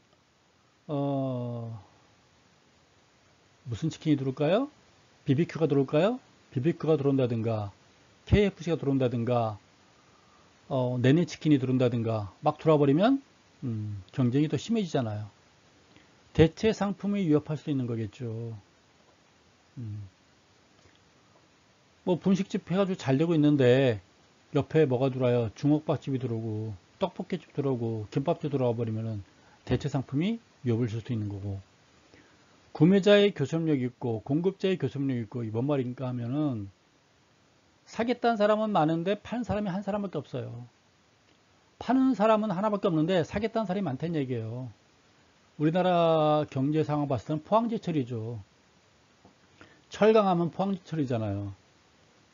무슨 치킨이 들어올까요? BBQ가 들어올까요? BBQ가 들어온다든가 KFC가 들어온다든가 네네치킨이 들어온다든가 막 돌아버리면 경쟁이 더 심해지잖아요. 대체 상품이 위협할 수 있는 거겠죠. 뭐 분식집 해가지고 잘 되고 있는데 옆에 뭐가 들어와요? 중국밥집이 들어오고 떡볶이집 들어오고 김밥집 들어와 버리면은 대체 상품이 위협을 줄 수 있는 거고, 구매자의 교섭력이 있고 공급자의 교섭력이 있고, 이 뭔 말인가 하면은 사겠다는 사람은 많은데 파는 사람이 한 사람밖에 없어요. 파는 사람은 하나밖에 없는데 사겠다는 사람이 많다는 얘기예요. 우리나라 경제 상황 봤을 때는 포항제철이죠. 철강하면 포항제철이잖아요.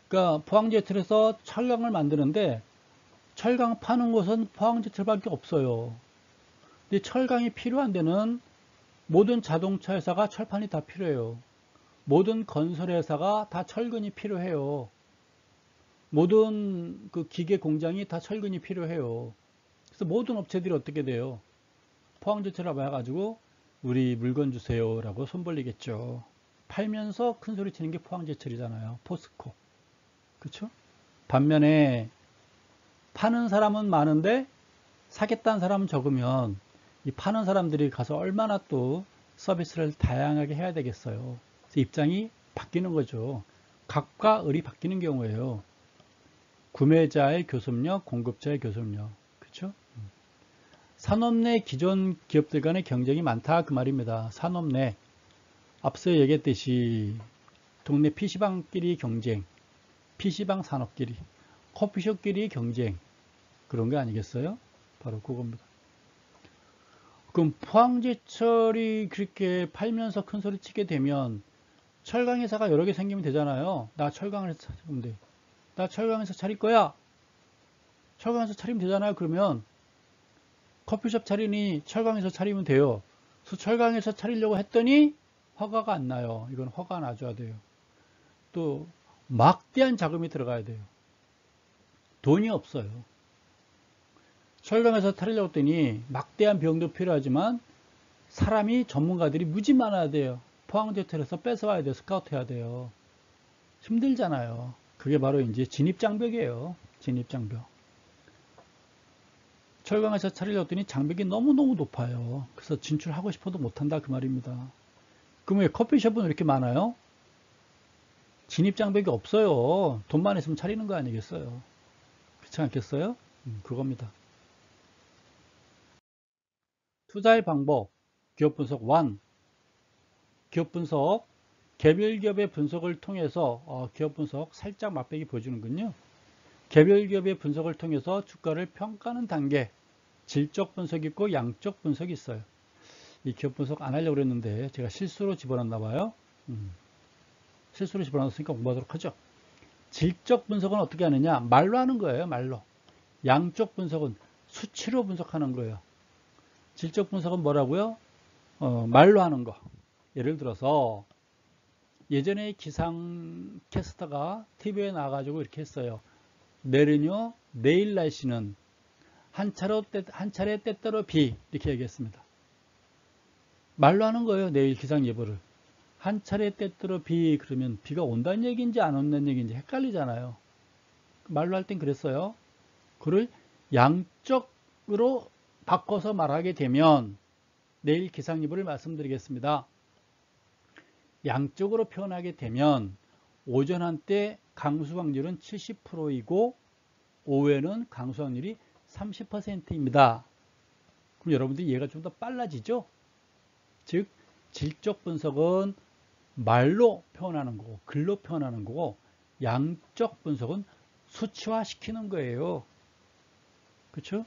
그러니까 포항제철에서 철강을 만드는데 철강 파는 곳은 포항제철밖에 없어요. 근데 철강이 필요한 데는 모든 자동차 회사가 철판이 다 필요해요. 모든 건설 회사가 다 철근이 필요해요. 모든 그 기계 공장이 다 철근이 필요해요. 그래서 모든 업체들이 어떻게 돼요? 포항제철을 와가지고 우리 물건 주세요라고 손 벌리겠죠. 팔면서 큰 소리 치는 게 포항제철이잖아요. 포스코. 그렇죠? 반면에 파는 사람은 많은데 사겠다는 사람은 적으면 이 파는 사람들이 가서 얼마나 또 서비스를 다양하게 해야 되겠어요. 그래서 입장이 바뀌는 거죠. 각과 을이 바뀌는 경우에요. 구매자의 교섭력, 공급자의 교섭력. 그렇죠? 산업 내 기존 기업들 간의 경쟁이 많다 그 말입니다. 산업 내 앞서 얘기했듯이 동네 PC방끼리 경쟁, PC방 산업끼리, 커피숍끼리 경쟁, 그런 거 아니겠어요? 바로 그겁니다. 그럼 포항제철이 그렇게 팔면서 큰 소리 치게 되면 철강회사가 여러 개 생기면 되잖아요. 나 철강회사 차리면 돼. 나 철강회사 차릴 거야. 철강회사 차리면 되잖아요. 그러면 커피숍 차리니 철강회사 차리면 돼요. 그래서 철강회사 차리려고 했더니 허가가 안 나요. 이건 허가 나줘야 돼요. 또 막대한 자금이 들어가야 돼요. 돈이 없어요. 철강회사 차리려고 했더니 막대한 비용도 필요하지만 사람이 전문가들이 무지 많아야 돼요. 포항제철에서 뺏어와야 돼요. 스카우트 해야 돼요. 힘들잖아요. 그게 바로 이제 진입장벽이에요. 진입장벽. 철강회사 차리려고 했더니 장벽이 너무너무 높아요. 그래서 진출하고 싶어도 못한다 그 말입니다. 그럼 왜 커피숍은 이렇게 많아요? 진입장벽이 없어요. 돈만 있으면 차리는 거 아니겠어요? 그렇지 않겠어요? 그겁니다. 투자의 방법, 기업 분석 1. 기업 분석, 개별 기업의 분석을 통해서 기업 분석 살짝 맛보기 보여주는군요. 개별 기업의 분석을 통해서 주가를 평가하는 단계, 질적 분석이 있고 양적 분석이 있어요. 이 기업 분석 안 하려고 그랬는데 제가 실수로 집어넣나 봐요. 실수로 집어넣었으니까 공부하도록 하죠. 질적 분석은 어떻게 하느냐? 말로 하는 거예요. 말로. 양적 분석은 수치로 분석하는 거예요. 질적 분석은 뭐라고요? 말로 하는 거. 예를 들어서 예전에 기상 캐스터가 TV에 나와가지고 이렇게 했어요. 내일은요, 내일 날씨는 한 차례 때때로 비, 이렇게 얘기했습니다. 말로 하는 거예요. 내일 기상 예보를. 한 차례 때때로 비, 그러면 비가 온다는 얘기인지 안 온다는 얘기인지 헷갈리잖아요. 말로 할 땐 그랬어요. 그를 양적으로 바꿔서 말하게 되면 내일 기상 예보를 말씀드리겠습니다. 양적으로 표현하게 되면 오전 한때 강수 확률은 70%이고 오후에는 강수 확률이 30%입니다. 그럼 여러분들이 이해가 좀 더 빨라지죠? 즉 질적 분석은 말로 표현하는 거고 글로 표현하는 거고, 양적 분석은 수치화 시키는 거예요. 그렇죠?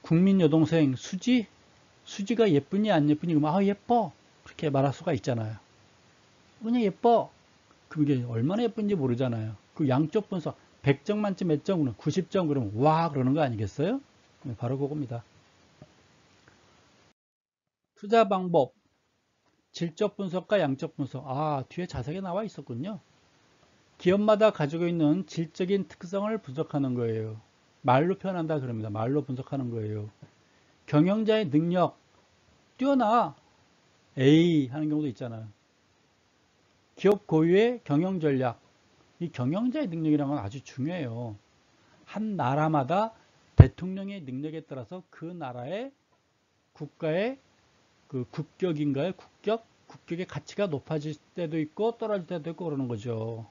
국민 여동생 수지가 예쁘니 안 예쁘니 그러면 예뻐 그렇게 말할 수가 있잖아요. 그냥 예뻐. 그럼 이게 얼마나 예쁜지 모르잖아요. 그 양적 분석 100점 만점 몇 점, 90점 그러면 와 그러는 거 아니겠어요? 바로 그겁니다. 투자 방법, 질적 분석과 양적 분석. 뒤에 자세하게 나와 있었군요. 기업마다 가지고 있는 질적인 특성을 분석하는 거예요. 말로 표현한다 그럽니다. 말로 분석하는 거예요. 경영자의 능력 뛰어나 A 하는 경우도 있잖아요. 기업 고유의 경영 전략. 이 경영자의 능력이라는 건 아주 중요해요. 한 나라마다 대통령의 능력에 따라서 그 나라의 국가의 그 국격인가요? 국격의 가치가 높아질 때도 있고 떨어질 때도 있고 그러는 거죠.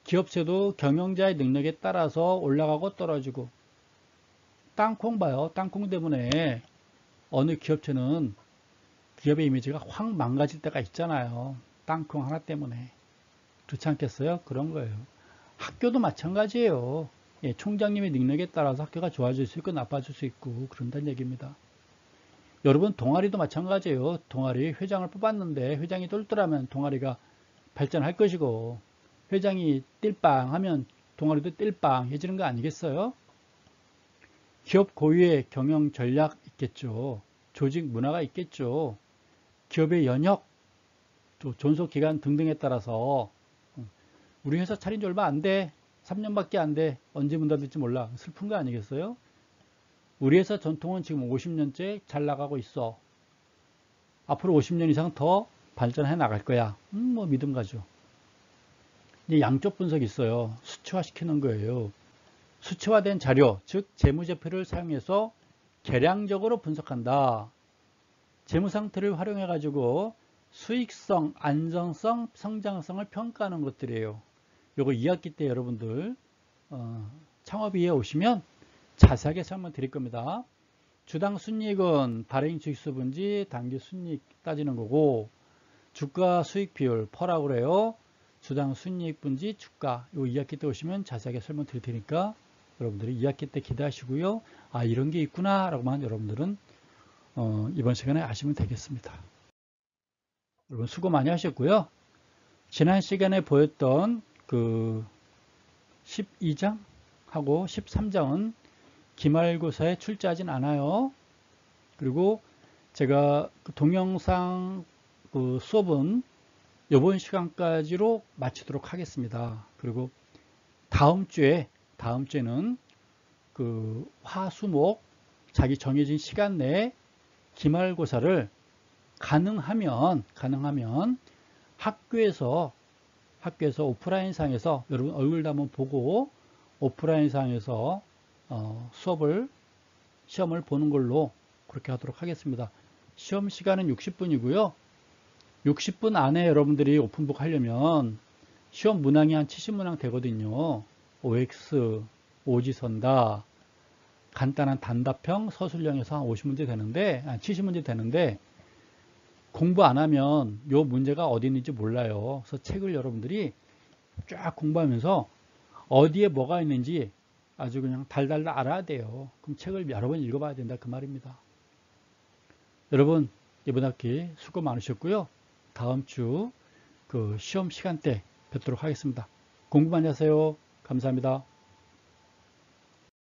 기업체도 경영자의 능력에 따라서 올라가고 떨어지고, 땅콩 봐요. 땅콩 때문에 어느 기업체는 기업의 이미지가 확 망가질 때가 있잖아요. 땅콩 하나 때문에. 그렇지 않겠어요? 그런 거예요. 학교도 마찬가지예요. 예, 총장님의 능력에 따라서 학교가 좋아질 수 있고 나빠질 수 있고 그런다는 얘기입니다. 여러분, 동아리도 마찬가지예요. 동아리 회장을 뽑았는데 회장이 똘똘하면 동아리가 발전할 것이고, 회장이 띨빵 하면 동아리도 띨빵해지는 거 아니겠어요? 기업 고유의 경영 전략 있겠죠. 조직 문화가 있겠죠. 기업의 연혁, 또 존속기간 등등에 따라서 우리 회사 차린 지 얼마 안 돼. 3년밖에 안 돼. 언제 문 닫을지 몰라. 슬픈 거 아니겠어요? 우리 회사 전통은 지금 50년째 잘 나가고 있어. 앞으로 50년 이상 더 발전해 나갈 거야. 뭐 믿음 가죠. 이제 양쪽 분석이 있어요. 수치화시키는 거예요. 수치화된 자료, 즉 재무제표를 사용해서 계량적으로 분석한다. 재무상태를 활용해 가지고 수익성, 안정성, 성장성을 평가하는 것들이에요. 요거 2학기 때 여러분들 창업이에 오시면 자세하게 설명 드릴 겁니다. 주당 순이익은 발행 주식수분지 당기 순이익 따지는 거고, 주가 수익 비율 퍼라고 그래요. 주당 순이익 분지 주가, 요 2학기 때 오시면 자세하게 설명 드릴 테니까 여러분들이 2학기 때 기대하시고요. 아, 이런 게 있구나 라고만 여러분들은 이번 시간에 아시면 되겠습니다. 여러분 수고 많이 하셨고요. 지난 시간에 보였던 그 12장하고 13장은 기말고사에 출제하진 않아요. 그리고 제가 그 동영상 그 수업은 이번 시간까지로 마치도록 하겠습니다. 그리고 다음 주에는 그 화수목 자기 정해진 시간 내에 기말고사를 가능하면 학교에서 오프라인상에서 여러분 얼굴도 한번 보고 오프라인상에서 시험을 보는 걸로 그렇게 하도록 하겠습니다. 시험 시간은 60분이고요. 60분 안에 여러분들이 오픈북 하려면 시험 문항이 한 70문항 되거든요. OX, 오지선다, 간단한 단답형, 서술형에서 한 50문제 되는데, 70문제 되는데, 공부 안 하면 요 문제가 어디 있는지 몰라요. 그래서 책을 여러분들이 쫙 공부하면서 어디에 뭐가 있는지 아주 그냥 달달 알아야 돼요. 그럼 책을 여러 번 읽어봐야 된다 그 말입니다. 여러분 이번 학기 수고 많으셨고요. 다음 주 그 시험 시간대 뵙도록 하겠습니다. 공부 많이 하세요. 감사합니다.